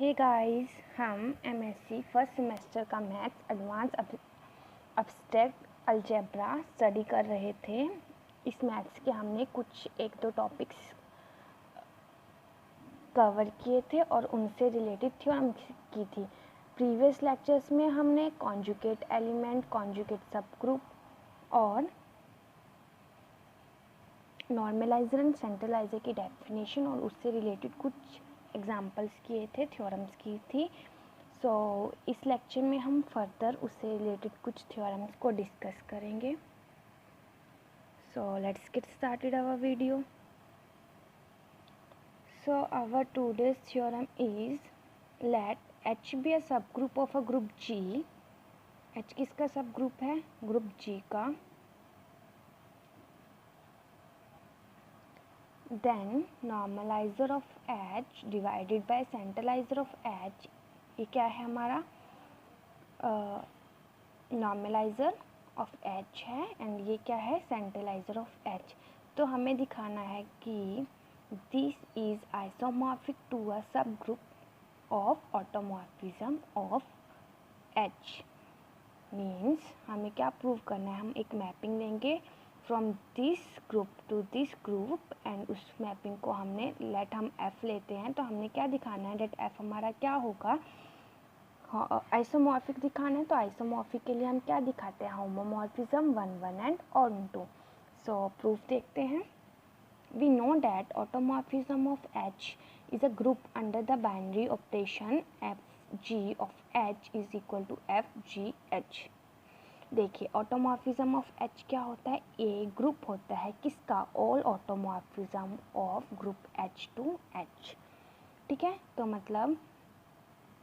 Hey guys, हम MSc first semester का maths advance abstract algebra study कर रहे थे। इस मैथ्स के हमने कुछ एक दो टॉपिक्स कवर किए थे और उनसे रिलेटेड थ्योरम की थी। प्रीवियस लेक्चर्स में हमने कॉन्जुगेट एलिमेंट, कॉन्जुगेट सब ग्रुप और नॉर्मलाइजर एंड सेंट्रलाइजर की डेफिनेशन और उससे रिलेटेड कुछ एग्जांपल्स किए थे, थ्योरम्स की थी। इस लेक्चर में हम फर्दर उससे रिलेटेड कुछ थ्योरम्स को डिस्कस करेंगे। Let's get started our video. Our today's theorem is let H be a subgroup of a group G. H किसका सब ग्रुप है? ग्रुप G का। Then normalizer of H divided by centralizer of H, ये क्या है हमारा? Normaliser of H है and ये क्या है? Centraliser of H। तो हमें दिखाना है कि this is isomorphic to a subgroup of automorphism of H। Means हमें क्या प्रूव करना है? हम एक मैपिंग लेंगे from this group to this group and उस मैपिंग को हमने लेट हम F लेते हैं, तो हमने क्या दिखाना है? डेट F हमारा क्या होगा? आइसोमॉर्फिक दिखाना है। तो आइसोमॉर्फिक के लिए हम क्या दिखाते हैं? Homomorphism 1 1 and on 2। So proof देखते हैं। We know that automorphism of H is a group under the binary operation Fg of H is equal to FGH। देखिए, ऑटोमॉर्फिज्म ऑफ H क्या होता है? ए ग्रुप होता है किसका? All automorphism of group H to H। ठीक है, तो मतलब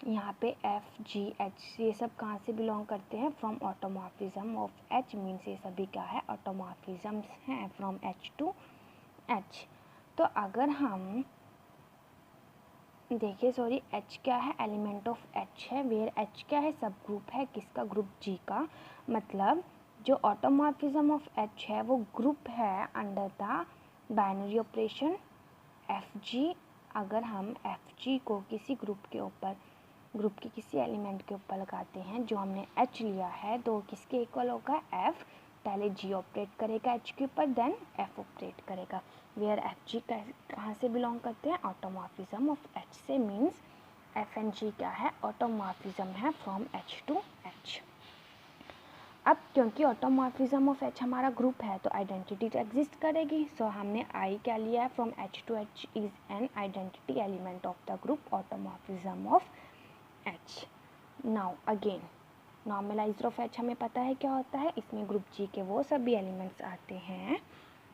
यहाँ पे FGH ये सब कहाँ से बिलोंग करते हैं? From automorphism of H। Means ये सभी क्या है? ऑटोमॉर्फिज्म्स हैं फ्रॉम H टू H। तो अगर हम देखिए, H क्या है? एलिमेंट ऑफ H है। वेयर H क्या है? सब ग्रुप है किसका? ग्रुप G का। मतलब जो ऑटोमॉर्फिज्म ऑफ H है वो ग्रुप है under the binary operation FG। अगर हम FG को किसी ग्रुप के ऊपर, ग्रुप के किसी एलिमेंट के ऊपर लगाते हैं जो हमने H लिया है, तो किसके इक्वल होगा? F। पहले G ऑपरेट करेगा H के ऊपर, देन F ऑपरेट करेगा। वेयर FG कहाँ से बिलोंग करते हैं? ऑटोमॉर्फिज्म ऑफ H से। मीन्स F एंड G क्या है? ऑटोमॉर्फिज्म है फ्रॉम H टू H। अब क्योंकि ऑटोमॉर्फिज्म ऑफ H हमारा ग्रुप है तो आइडेंटिटी तो एग्जिस्ट करेगी। हमने I क्या लिया है? From H to H is an identity element of the group automorphism of H। Now again, normaliser of H हमें पता है क्या होता है? इसमें ग्रुप G के वो सभी एलिमेंट्स आते हैं,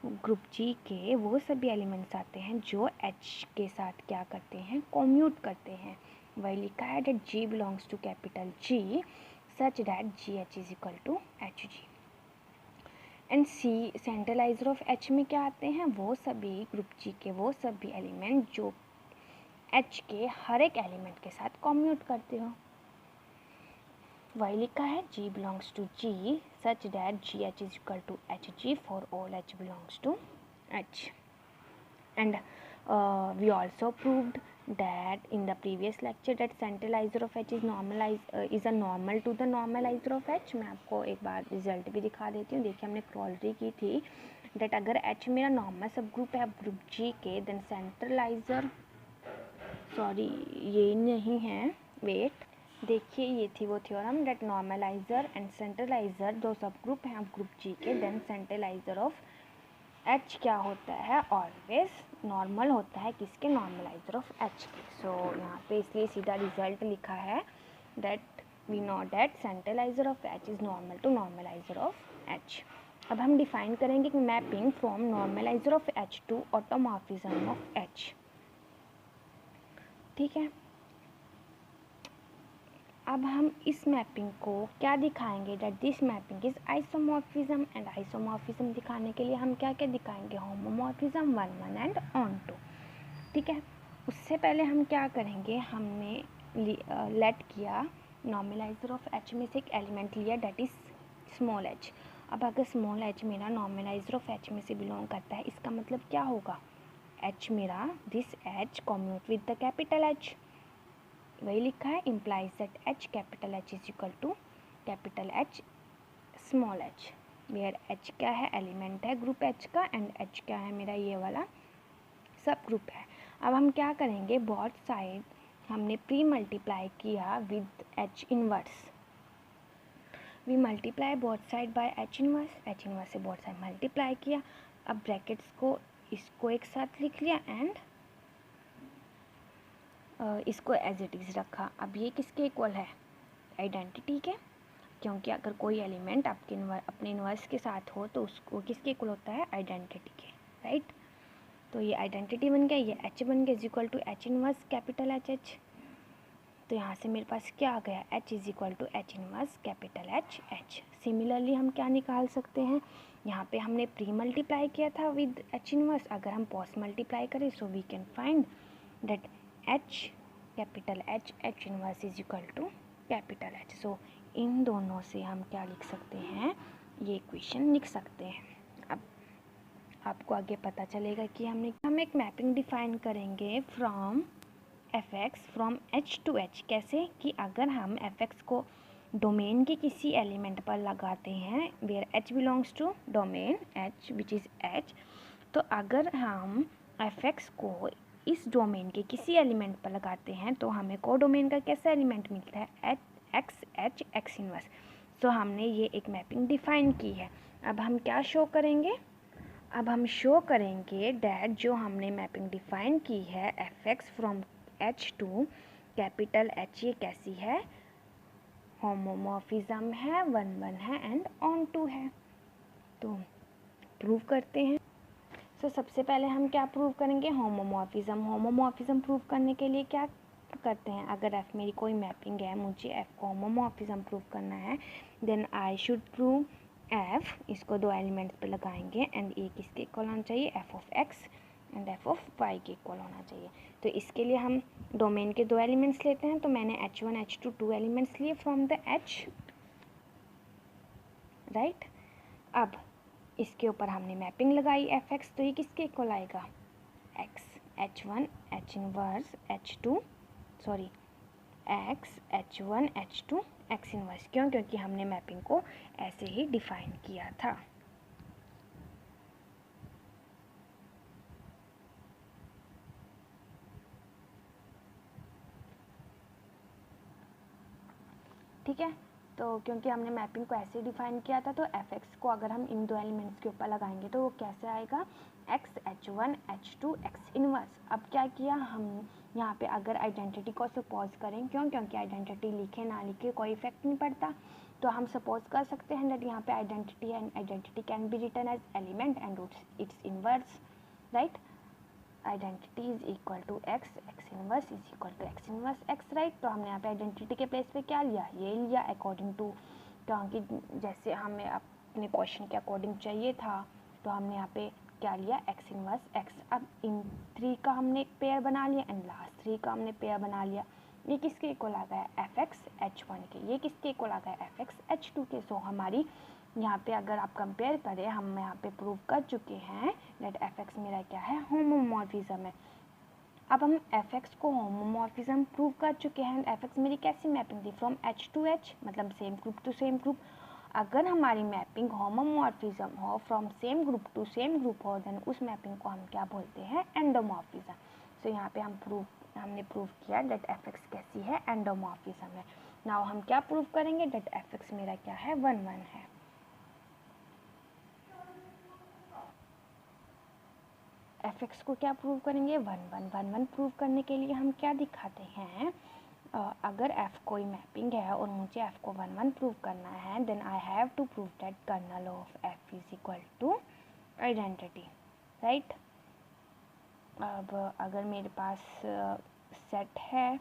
ग्रुप G के वो सभी एलिमेंट्स आते हैं जो H के साथ क्या करते हैं? कॉम्यूट करते हैं। वही लिखा है that G belongs to capital G such that GH is equal to HG। And C centraliser of H में क्या आते हैं? वो सभी ग्रुप G के वो सभी एलिमेंट जो H के हर एक एलिमेंट के साथ कॉम्यूट करते हो। वही लिखा है G belongs to G such that GH is equal to HG for all H belongs to H। And we also proved that in the previous lecture that centralizer of H is a normal to the normalizer of H। मैं आपको एक बार result भी दिखा देती हूँ। देखिए, हमने already की थी that अगर H मेरा नॉर्मल सब ग्रुप है ग्रुप G के, देन सेंट्रलाइजर, सॉरी ये नहीं है, वेट, देखिए ये थी वो थ्योरम डेट नॉर्मलाइजर एंड सेंट्रलाइजर दो सब ग्रुप हैं ग्रुप G के, देन सेंट्रलाइजर ऑफ H क्या होता है? ऑलवेज नॉर्मल होता है किसके? नॉर्मलाइजर ऑफ H के। यहाँ पे इसलिए सीधा रिजल्ट लिखा है that we know that centraliser of H is normal to normaliser of H। अब हम डिफाइन करेंगे कि mapping from normaliser of H to automorphism of H। ठीक है, अब हम इस मैपिंग को क्या दिखाएंगे? That this mapping is isomorphism. And isomorphism दिखाने के लिए हम क्या क्या दिखाएंगे? Homomorphism 1 1 and on 2। ठीक है, उससे पहले हम क्या करेंगे? हमने लेट किया नॉर्मलाइजर ऑफ H में से एक एलिमेंट लिया डेट इज स्मॉल h। अब अगर स्मॉल h मेरा नॉर्मलाइजर ऑफ H में से बिलोंग करता है, इसका मतलब क्या होगा? H मेरा this H commute with the capital H। वही लिखा है, implies that H capital H is equal to capital H small H, where H क्या है, एलिमेंट है ग्रुप एच का, एंड एच क्या है, मेरा ये वाला सब ग्रुप है। अब हम क्या करेंगे, बोथ साइड हमने प्री मल्टीप्लाई किया with H inverse, we multiply both side by H inverse से बोथ साइड मल्टीप्लाई किया। अब ब्रैकेट्स को इसको एक साथ लिख लिया एंड इसको एज इट इज़ रखा। अब ये किसके इक्वल है, आइडेंटिटी के, क्योंकि अगर कोई एलिमेंट आपके अपने इन्वर्स के साथ हो तो उसको किसके इक्वल होता है, आइडेंटिटी के, राइट। तो ये आइडेंटिटी बन गया, ये एच बन गया is equal to H inverse capital H H. तो यहाँ से मेरे पास क्या आ गया, H is equal to H inverse capital H H. Similarly हम क्या निकाल सकते हैं, यहाँ पे हमने प्री मल्टीप्लाई किया था विद एच इनवर्स, अगर हम पोस्ट मल्टीप्लाई करें so we can find that H capital H H inverse is equal to capital H. So इन दोनों से हम क्या लिख सकते हैं, ये इक्वेशन लिख सकते हैं। अब आपको आगे पता चलेगा कि हम एक मैपिंग डिफाइन करेंगे from F x from H to H. कैसे कि अगर हम एफ एक्स को डोमेन के किसी एलिमेंट पर लगाते हैं where H belongs to domain H which is H, तो अगर हम एफ एक्स को इस डोमेन के किसी एलिमेंट पर लगाते हैं तो हमें को डोमेन का कैसा एलिमेंट मिलता है, एच एक्स इनवर्स। सो हमने ये एक मैपिंग डिफाइन की है। अब हम क्या शो करेंगे, अब हम शो करेंगे डैट जो हमने मैपिंग डिफाइन की है F x from H to capital H, ये कैसी है, होमोमॉर्फिज्म है, 1 1 है एंड ऑन टू है। तो प्रूव करते हैं। सो सबसे पहले हम क्या प्रूव करेंगे, होमोमॉर्फिज्म प्रूव करने के लिए क्या करते हैं, अगर एफ मेरी कोई मैपिंग है, मुझे एफ को होमोमॉर्फिज्म प्रूव करना है, then I should prove F, इसको दो एलिमेंट्स पे लगाएंगे एंड ये किसके इक्वल होना चाहिए, F of x and F of Y के इक्वल होना चाहिए। तो इसके लिए हम डोमेन के दो एलिमेंट्स लेते हैं, तो मैंने h1 h2 टू एलिमेंट्स लिए फ्रॉम द h, राइट। अब इसके ऊपर हमने मैपिंग लगाई एफ एक्स, तो ये किसके इक्वल आएगा, x h1 h inverse h2 sorry x h1 h2 x inverse, क्यों, क्योंकि हमने मैपिंग को ऐसे ही डिफाइन किया था। ठीक है, तो क्योंकि हमने मैपिंग को ऐसे डिफाइन किया था, तो एफ एक्स को अगर हम इन दो एलिमेंट्स के ऊपर लगाएंगे तो वो कैसे आएगा, x h1 h2 x inverse. अब क्या किया हम यहाँ पे, अगर आइडेंटिटी को सपोज करें, क्यों, क्योंकि आइडेंटिटी लिखे ना लिखे कोई इफेक्ट नहीं पड़ता, तो हम सपोज कर सकते हैं दैट यहाँ पे आइडेंटिटी है, identity can be written as element and its inverse, right. Identity is equal to X inverse is equal to X inverse X, right. तो हमने यहाँ पे आइडेंटिटी के प्लेस पे क्या लिया, ये लिया अकॉर्डिंग टू, क्योंकि जैसे हमें अपने क्वेश्चन के अकॉर्डिंग चाहिए था, तो हमने यहाँ पे क्या लिया, एक्स इनवर्स एक्स। अब इन 3 का हमने एक पेयर बना लिया एंड लास्ट 3 का हमने पेयर बना लिया। ये किसके इक्वल आ गया, एफ एक्स h1 के, ये किसके इक्वल आ गया, एफ एक्स h2 के। सो हमारी यहाँ पे अगर आप कंपेयर करें, हम यहाँ पे प्रूव कर चुके हैं दैट एफ एक्स मेरा क्या है, होमोमॉर्फिज्म है। अब हम एफ एक्स को होमोमॉर्फिज्म प्रूव कर चुके हैं, एफ एक्स मेरी कैसी मैपिंग थी, फ्रॉम एच टू एच, मतलब same group to same group. अगर हमारी मैपिंग होमोमॉर्फिज्म हो, from same group to same group हो, देन उस मैपिंग को हम क्या बोलते हैं, एंडोमॉर्फिज्म। सो यहाँ पे हमने प्रूव किया दैट एफ एक्स कैसी है, एंडोमॉर्फिज्म है। नाउ हम क्या प्रूव करेंगे, दैट एफ एक्स मेरा क्या है, 1 1 है। एफ एक्स को क्या प्रूव करेंगे, 1 1 प्रूव करने के लिए हम क्या दिखाते हैं, अगर f कोई मैपिंग है और मुझे f को 1 1 प्रूव करना है, then I have to prove that kernel of f is equal to identity, right. अब अगर मेरे पास सेट है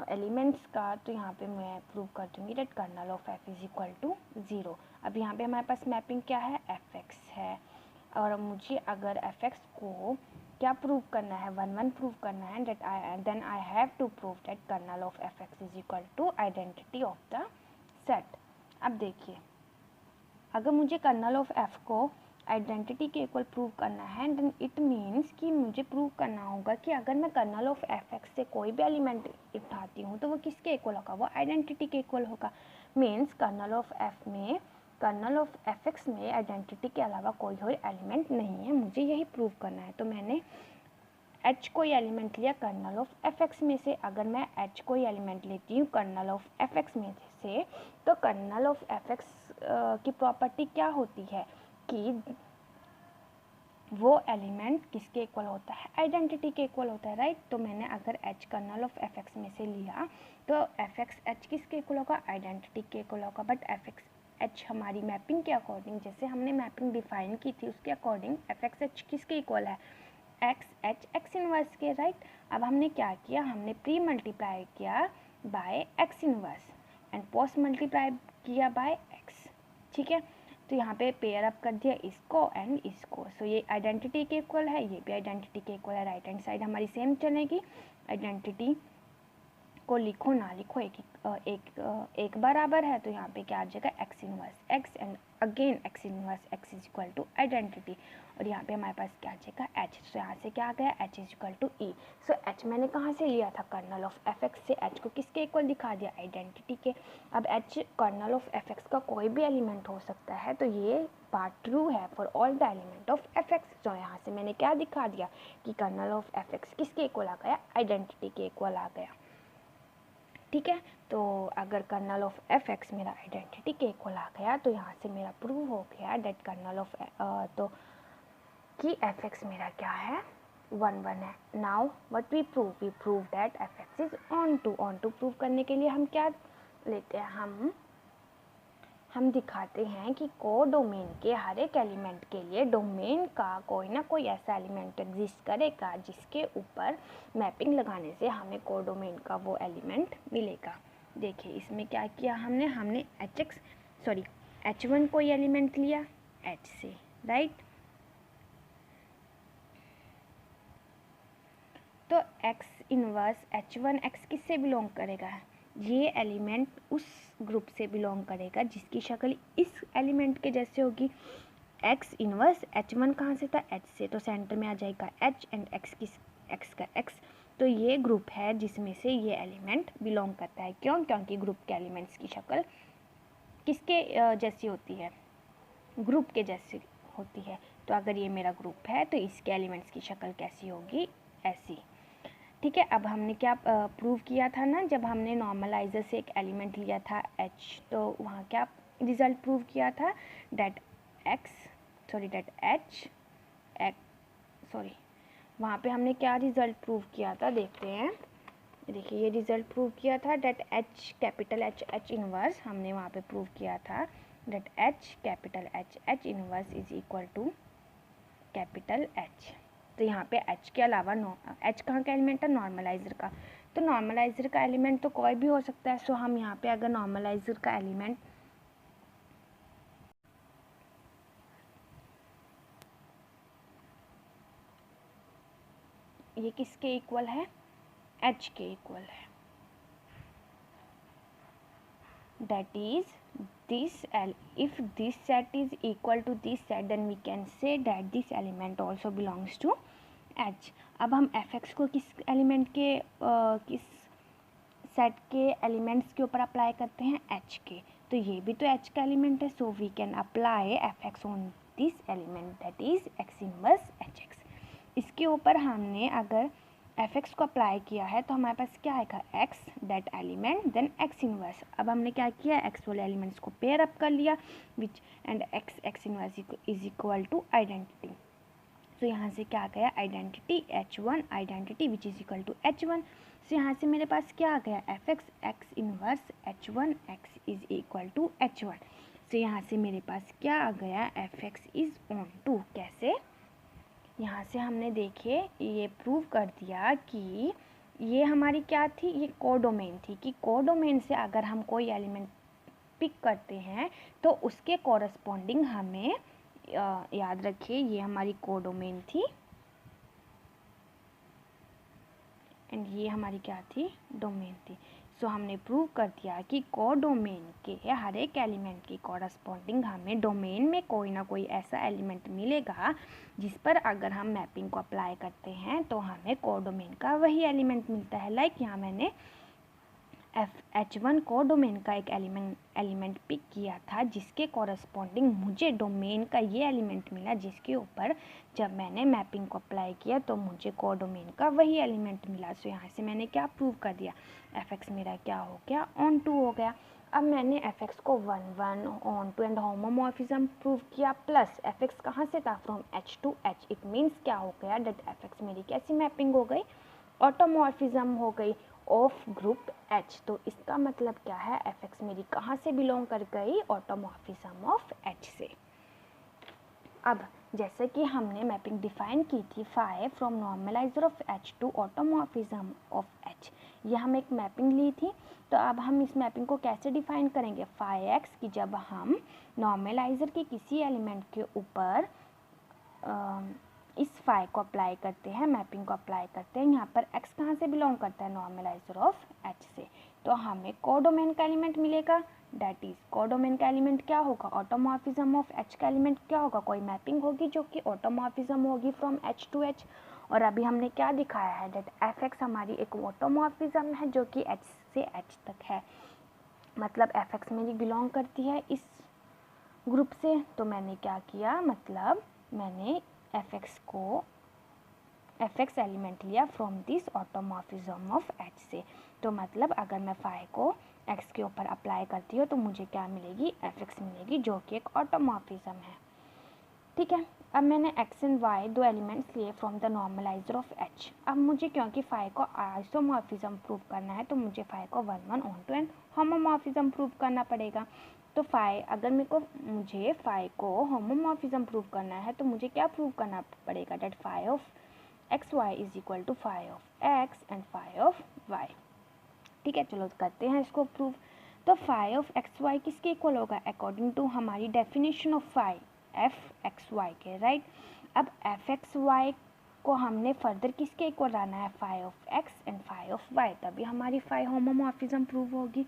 एलिमेंट्स का, तो यहाँ पे मैं प्रूव कर दूँगी that kernel of f is equal to 0। अब यहाँ पे हमारे पास मैपिंग क्या है, एफ एक्स है, और मुझे अगर एफ एक्स को क्या प्रूव करना है, 1 1 प्रूव करना है, then I have to prove that kernel of F x is equal to identity of the set. अब देखिए, अगर मुझे कर्नल ऑफ एफ को आइडेंटिटी के इक्वल प्रूव करना है, देन इट मीन्स कि मुझे प्रूव करना होगा कि अगर मैं कर्नल ऑफ एफ एक्स से कोई भी एलिमेंट उठाती हूँ तो वो किसके इक्वल होगा, वो आइडेंटिटी के इक्वल होगा। Means kernel of F X में आइडेंटिटी के अलावा कोई और एलिमेंट नहीं है, मुझे यही प्रूव करना है। तो मैंने एच कोई एलिमेंट लिया कर्नल ऑफ एफ एक्स में से। अगर मैं एच कोई एलिमेंट लेती हूँ कर्नल ऑफ एफ एक्स में से, तो कर्नल ऑफ एफ एक्स की प्रॉपर्टी क्या होती है कि वो एलिमेंट किसके इक्वल होता है, आइडेंटिटी के इक्वल होता है, राइट। तो मैंने अगर H kernel of F X में से लिया तो एफ एक्स एच किसके इक्वल होगा, आइडेंटिटी के इक्वल होगा। बट एफ एक्स एच हमारी मैपिंग के अकॉर्डिंग, जैसे हमने मैपिंग डिफाइन की थी उसके अकॉर्डिंग एफ एक्स एच किसके इक्वल है, एक्स एच एक्स इनवर्स के, राइट। अब हमने क्या किया, हमने प्री मल्टीप्लाई किया by X inverse and post multiply किया बाय एक्स, ठीक है। तो यहाँ पे पेयर अप कर दिया इसको एंड इसको। सो ये आइडेंटिटी के इक्वल है, ये भी आइडेंटिटी के इक्वल है। राइट हैंड साइड हमारी सेम चलेगी। आइडेंटिटी को लिखो ना लिखो एक बराबर है, तो यहाँ पे क्या आ जाएगा, X inverse X and again X inverse X is equal to identity. और यहाँ पे हमारे पास क्या आ जाएगा, एच। सो यहाँ से क्या आ गया, H is equal to E. So H मैंने कहाँ से लिया था, कर्नल ऑफ एफ एक्स से। एच को किसके इक्वल दिखा दिया, आइडेंटिटी के। अब H kernel of F X का कोई भी एलिमेंट हो सकता है, तो ये पार्ट ट्रू है for all the element of F X. तो यहाँ से मैंने क्या दिखा दिया कि कर्नल ऑफ एफ एक्स किसके इक्वल आ गया, आइडेंटिटी के इक्वल आ गया, ठीक है। तो अगर कर्नल ऑफ एफ एक्स मेरा आइडेंटिटी के इक्वल आ गया तो यहाँ से मेरा प्रूव हो गया डेट कर्नल ऑफ तो कि एफ एक्स मेरा क्या है, 1 है। Now what we prove that F x is onto prove करने के लिए हम क्या लेते हैं, हम दिखाते हैं कि कोडोमेन के हर एक एलिमेंट के लिए डोमेन का कोई ना कोई ऐसा एलिमेंट एग्जिस्ट करेगा जिसके ऊपर मैपिंग लगाने से हमें कोडोमेन का वो एलिमेंट मिलेगा। देखिए इसमें क्या किया हमने H1 कोई एलिमेंट लिया H से, राइट। तो X इनवर्स H1 X किससे बिलोंग करेगा, ये एलिमेंट उस ग्रुप से बिलोंग करेगा जिसकी शक्ल इस एलिमेंट के जैसे होगी। X इनवर्स H1 कहाँ से था, H से, तो सेंटर में आ जाएगा H एंड X का X। तो ये ग्रुप है जिसमें से ये एलिमेंट बिलोंग करता है। क्यों, क्योंकि ग्रुप के एलिमेंट्स की शक्ल किसके जैसी होती है, ग्रुप के जैसी होती है। तो अगर ये मेरा ग्रुप है तो इसके एलिमेंट्स की शक्ल कैसी होगी, ऐसी, ठीक है। अब हमने क्या प्रूव किया था ना, जब हमने नॉर्मलाइजर से एक एलिमेंट लिया था H, तो वहाँ क्या रिजल्ट प्रूव किया था, डेट वहाँ पे हमने क्या रिजल्ट प्रूव किया था, देखते हैं। देखिए ये रिजल्ट प्रूव किया था that H capital H inverse, हमने वहाँ पे प्रूव किया था that H capital H inverse is equal to capital H। तो यहाँ पे H के अलावा H कहाँ का एलिमेंट है, नॉर्मलाइजर का। तो नॉर्मलाइजर का एलिमेंट तो कोई भी हो सकता है। सो हम यहाँ पे अगर नॉर्मलाइजर का एलिमेंट ये किसके इक्वल है, H के इक्वल है, that is if this set is equal to this set then we can say that this element also belongs to H। अब हम fx को किस एलिमेंट के किस सेट के एलिमेंट्स के ऊपर अप्लाई करते हैं, H के। तो ये भी तो H का एलिमेंट है, so we can apply fx on this element that is x inverse hx। इसके ऊपर हमने अगर fx को अप्लाई किया है तो हमारे पास क्या आएगा, x that element then x inverse. अब हमने क्या किया, x वाले एलिमेंट्स को पेयर अप कर लिया which and x inverse is equal to identity. तो यहाँ से क्या आ गया, identity H1 identity which is equal to H1। So यहाँ से मेरे पास क्या आ गया, fx x inverse H1 x is equal to H1। So यहाँ से मेरे पास क्या आ गया, fx इज ऑन टू। कैसे, यहाँ से हमने देखिए ये प्रूव कर दिया कि ये हमारी क्या थी, ये कोडोमेन थी कि कोडोमेन से अगर हम कोई एलिमेंट पिक करते हैं तो उसके कॉरस्पॉन्डिंग हमें याद रखिए ये हमारी कोडोमेन थी एंड ये हमारी क्या थी, डोमेन थी। सो हमने प्रूव कर दिया कि कोडोमेन के हर एक एलिमेंट की कॉरस्पॉन्डिंग हमें डोमेन में कोई ना कोई ऐसा एलिमेंट मिलेगा जिस पर अगर हम मैपिंग को अप्लाई करते हैं तो हमें कोडोमेन का वही एलिमेंट मिलता है। लाइक यहाँ मैंने H1 कोडोमेन का एक एलिमेंट पिक किया था जिसके कॉरस्पॉन्डिंग मुझे डोमेन का ये एलिमेंट मिला, जिसके ऊपर जब मैंने मैपिंग को अप्लाई किया तो मुझे कोडोमेन का वही एलिमेंट मिला। सो यहाँ से मैंने क्या प्रूव कर दिया, fx मेरा क्या हो गया, ऑन टू हो गया। अब मैंने fx को 1 1 onto and homomorphism prove किया, प्लस fx कहाँ से था, from H to H। It means क्या हो गया, डेट fx मेरी कैसी मैपिंग हो गई, ऑटोमॉर्फिज्म हो गई ऑफ ग्रुप H। तो इसका मतलब क्या है, fx मेरी कहाँ से बिलोंग कर गई, ऑटोमॉर्फिज्म ऑफ H से। अब जैसे कि हमने मैपिंग डिफाइन की थी phi from normaliser of H to automorphism of H, ये हम एक मैपिंग ली थी। तो अब हम इस मैपिंग को कैसे डिफाइन करेंगे, फाई एक्स की जब हम नॉर्मलाइजर के किसी एलिमेंट के ऊपर इस फाई को अप्लाई करते हैं, मैपिंग को अप्लाई करते हैं, यहाँ पर x कहाँ से बिलोंग करता है, नॉर्मलाइजर ऑफ H से। तो हमें कोडोमेन का एलिमेंट मिलेगा, डेट इज कोडोमेन का एलिमेंट क्या होगा, ऑटोमॉर्फिज्म ऑफ H का एलिमेंट क्या होगा, कोई मैपिंग होगी जो कि ऑटोमॉर्फिज्म होगी फ्रॉम H टू H। और अभी हमने क्या दिखाया है, डेट fx हमारी एक ऑटोमॉर्फिज्म है जो कि H से H तक है, मतलब fx मेरी बिलोंग करती है इस ग्रुप से। तो मैंने क्या किया, मतलब मैंने fx एलिमेंट लिया from this automorphism of H से। तो मतलब अगर मैं फाई को x के ऊपर अप्लाई करती हूँ तो मुझे क्या मिलेगी, fx मिलेगी जो कि एक ऑटोमॉर्फिज्म है। ठीक है, अब मैंने x एंड y दो एलिमेंट्स लिए from the normaliser of H। अब मुझे क्योंकि फाई को आइसोमॉर्फिज्म प्रूव करना है तो मुझे फाई को 1 1 onto and homomorphism prove करना पड़ेगा। तो फाई अगर मुझे फाई को होमोमॉर्फिज्म प्रूव करना है तो मुझे क्या प्रूव करना पड़ेगा, that phi of x y is equal to phi of x and phi of y. ठीक है, चलो करते हैं इसको प्रूव। तो फाई ऑफ एक्स वाई किसके इक्वल होगा, अकॉर्डिंग टू हमारी definition of phi f x y के, राइट। अब एफ एक्स वाई को हमने फर्दर किसके इक्वल लाना है, phi of x and phi of y, तभी हमारी फाई होमोमॉर्फिज्म प्रूव होगी।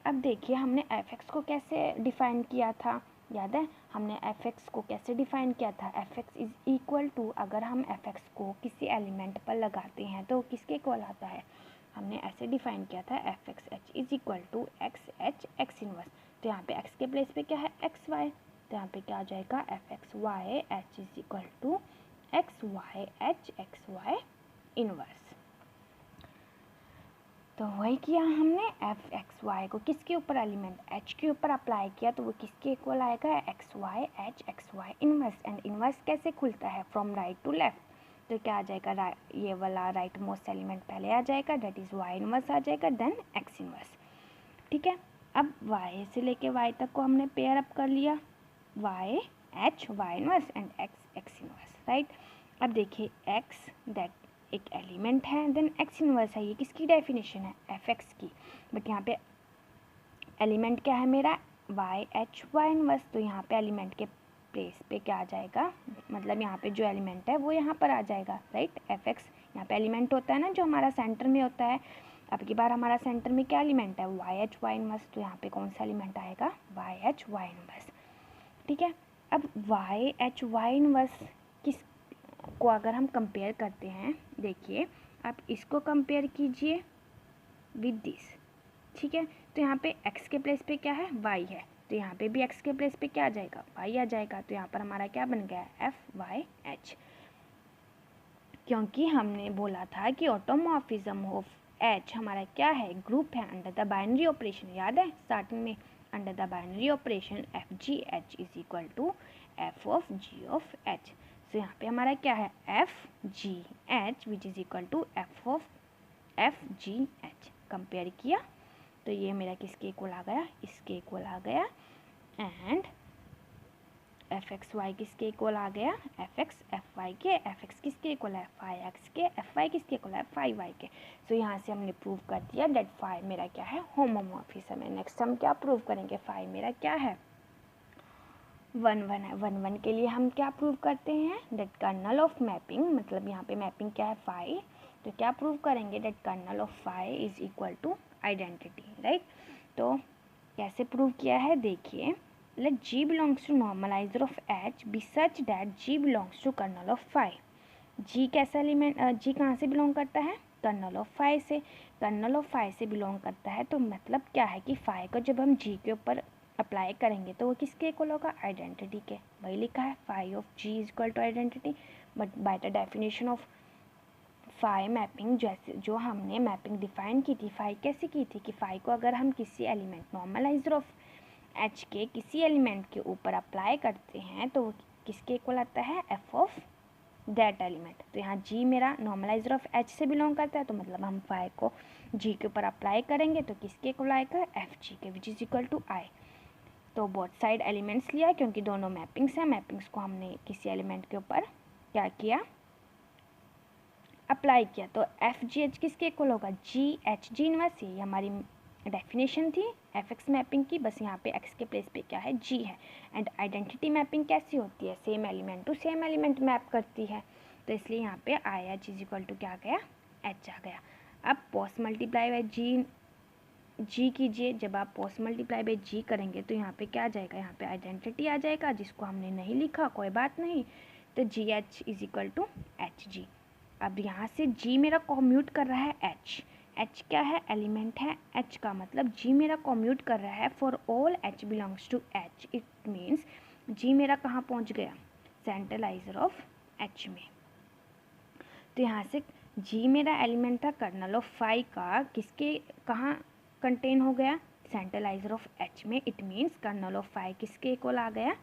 अब देखिए हमने एफ एक्स को कैसे डिफाइन किया था, याद है हमने एफ एक्स को कैसे डिफाइन किया था, f x is equal to, अगर हम एफ एक्स को किसी एलिमेंट पर लगाते हैं तो किसके इक्वल आता है, हमने ऐसे डिफाइन किया था f x h is equal to x H x inverse. तो यहाँ पे एक्स के प्लेस पे क्या है, एक्स वाई, तो यहाँ पे क्या आ जाएगा, f x y h is equal to x y h x y inverse. तो वही किया हमने, एफ एक्स वाई को किसके ऊपर, एलिमेंट एच के ऊपर अप्लाई किया तो वो किसके इक्वल आएगा, x y h x y inverse. And inverse कैसे खुलता है, फ्रॉम राइट टू लेफ्ट। तो क्या आ जाएगा, ये वाला राइट मोस्ट एलिमेंट पहले आ जाएगा, डेट इज़ वाई इनवर्स आ जाएगा, देन एक्स इनवर्स। ठीक है, अब वाई से लेके वाई तक को हमने पेयर अप कर लिया, y h y inverse and x x inverse, right. अब देखिए एक्स दैट एक एलिमेंट है, देन एक्स इनवर्स है, ये किसकी डेफिनेशन है, एफ एक्स की, बट यहाँ पे एलिमेंट क्या है मेरा, वाई एच वाई इनवर्स। तो यहाँ पे एलिमेंट के प्लेस पे क्या आ जाएगा, मतलब यहाँ पे जो एलिमेंट है वो यहाँ पर आ जाएगा, राइट। एफ एक्स यहाँ पे एलिमेंट होता है ना जो हमारा सेंटर में होता है, अब की बार हमारा सेंटर में क्या एलिमेंट है, वाई एच वाई इनवर्स। तो यहाँ पे कौन सा एलिमेंट आएगा, वाई एच वाई इनवर्स। ठीक है, अब वाई एच वाई इनवर्स किस को अगर हम कंपेयर करते हैं, देखिए आप इसको कंपेयर कीजिए विद दिस। ठीक है, तो यहाँ पे x के प्लेस पे क्या है, y है, तो यहाँ पे भी x के प्लेस पे क्या आ जाएगा, y आ जाएगा। तो यहाँ पर हमारा क्या बन गया, एफ वाई एच, क्योंकि हमने बोला था कि ऑटोमॉर्फिज्म ऑफ H हमारा क्या है, ग्रुप है अंडर द बाइनरी ऑपरेशन, याद है स्टार्टिंग में, under the binary operation f g h is equal to f of g of h. तो यहाँ पे हमारा क्या है, f g h which is equal to f of f g h. Compare किया तो ये मेरा किसके इक्वल आ गया, इसके इक्वल आ गया, एंड एफ एक्स वाई किसके इक्वल आ गया, एफ एक्स एफ वाई के, एफ एक्स किसके इक्वल है, फाई एक्स के, एफ वाई किसके इक्वल है, फाई वाई के। सो यहाँ से हमने प्रूव कर दिया डेट फाई मेरा क्या है, होमोमॉर्फिज्म है। नेक्स्ट हम क्या प्रूव करेंगे, फाई मेरा क्या है, 1 1 है। 1 1 के लिए हम क्या प्रूव करते हैं, डेट कर्नल ऑफ मैपिंग, मतलब यहाँ पे मैपिंग क्या है, फाई, तो क्या प्रूव करेंगे, that kernel of phi is equal to identity, right. तो कैसे प्रूव किया है देखिए, let G belongs to normaliser of H be such that G belongs to kernel of phi. G कैसा एलिमेंट, G कहाँ से बिलोंग करता है, कर्नल ऑफ फाई से। कर्नल ऑफ फाई से बिलोंग करता है तो मतलब क्या है कि फाई को जब हम G के ऊपर अप्लाई करेंगे तो वो किसके इक्वल होगा, आइडेंटिटी के। वही लिखा है phi of G is equal to identity, but by the definition of phi mapping, जैसे जो हमने मैपिंग डिफाइन की थी, फाई कैसे की थी कि फाई को अगर हम किसी एलिमेंट नॉर्मलाइजर ऑफ एच के किसी एलिमेंट के ऊपर अप्लाई करते हैं तो वो किसके इक्वल आता है, एफ ऑफ दैट एलिमेंट। तो यहाँ जी मेरा नॉर्मलाइजर ऑफ एच से बिलोंग करता है तो मतलब हम फाई को जी के ऊपर अप्लाई करेंगे तो किसके इक्वल आएगा, एफ जी के, विच इज इक्वल टू आई। तो बोथ साइड एलिमेंट्स लिया क्योंकि दोनों मैपिंग्स हैं, मैपिंग्स को हमने किसी एलिमेंट के ऊपर क्या किया, अप्लाई किया। तो एफ जी एच किसके इक्वल होगा, जी एच जी इनवर्स। ये हमारी डेफिनेशन थी एफ एक्स मैपिंग की, बस यहाँ पे एक्स के प्लेस पे क्या है, जी है। एंड आइडेंटिटी मैपिंग कैसी होती है, same element to same element map करती है, तो इसलिए यहाँ पे I h is equal to क्या आ गया, एच आ गया। अब पोस्ट मल्टीप्लाई बाई जी कीजिए, जब आप पोस्ट मल्टीप्लाई बाई जी करेंगे तो यहाँ पे क्या आ जाएगा, यहाँ पे आइडेंटिटी आ जाएगा जिसको हमने नहीं लिखा, कोई बात नहीं। तो g h is equal to h g. अब यहाँ से G मेरा कॉम्यूट कर रहा है H, H क्या है, एलिमेंट है H का, मतलब G मेरा कॉम्यूट कर रहा है for all H belongs to H। It means G मेरा कहाँ पहुँच गया, सेंट्रलाइजर ऑफ H में। तो यहाँ से G मेरा एलिमेंट था कर्नल ऑफ फाई का, किसके कहाँ कंटेन हो गया, सेंट्रलाइजर ऑफ H में। It means kernel of phi किसके इक्वल आ गया,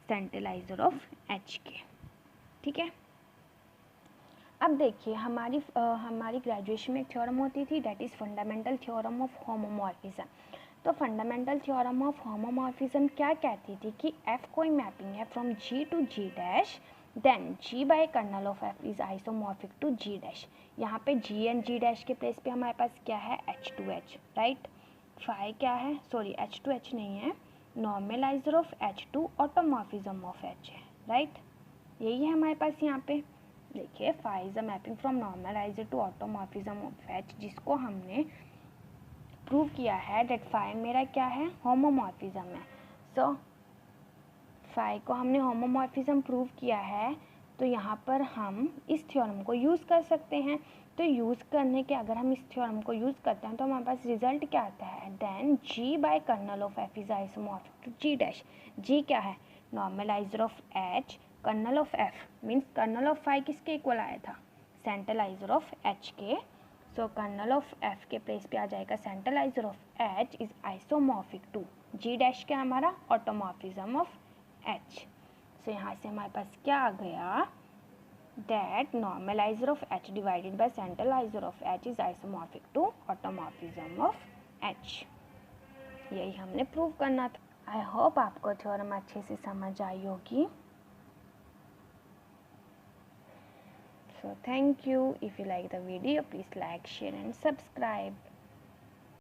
सेंट्रलाइजर ऑफ H के, ठीक है। अब देखिए हमारी ग्रेजुएशन में एक थ्योरम होती थी, that is fundamental theorem of homomorphism. तो फंडामेंटल थ्योरम ऑफ होमोमॉर्फिज्म क्या कहती थी कि एफ कोई मैपिंग है from g to ji dash, then ji by kernel of F is isomorphic to ji dash. यहाँ पे जी एंड जी डैश के प्लेस पे हमारे पास क्या है, h to h, right. Phi क्या है, सॉरी एच टू एच नहीं है, normaliser of h to automorphism of h है, राइट। यही है हमारे पास यहाँ पे। देखिए phi is a mapping from normalizer to automorphism of h, जिसको हमने प्रूव किया है दैट फाई मेरा क्या है, होमोमॉर्फिज्म है। सो फाई को हमने होमोमॉर्फिज्म प्रूव किया है, तो यहाँ पर हम इस थ्योरम को यूज़ कर सकते हैं। तो यूज़ करने के अगर हम इस थ्योरम को यूज़ करते हैं तो हमारे पास रिजल्ट क्या आता है, then ji by kernel of F is isomorphic to ji dash. G क्या है, normaliser of H, kernel of F means kernel of phi किसके इक्वल आया था, सेंट्रलाइजर ऑफ एच के। सो कर्नल ऑफ एफ के प्लेस पे आ जाएगा centraliser of H is isomorphic to ji dash क्या हमारा, ऑटोमॉर्फिज्म ऑफ एच। सो यहाँ से हमारे पास क्या आ गया, that normaliser of H divided by centraliser of H is isomorphic to automorphism of H. यही हमने प्रूव करना था। आई होप आपको थ्योरम अच्छे से समझ आई होगी। So thank you. If you like the video, please like, share and subscribe.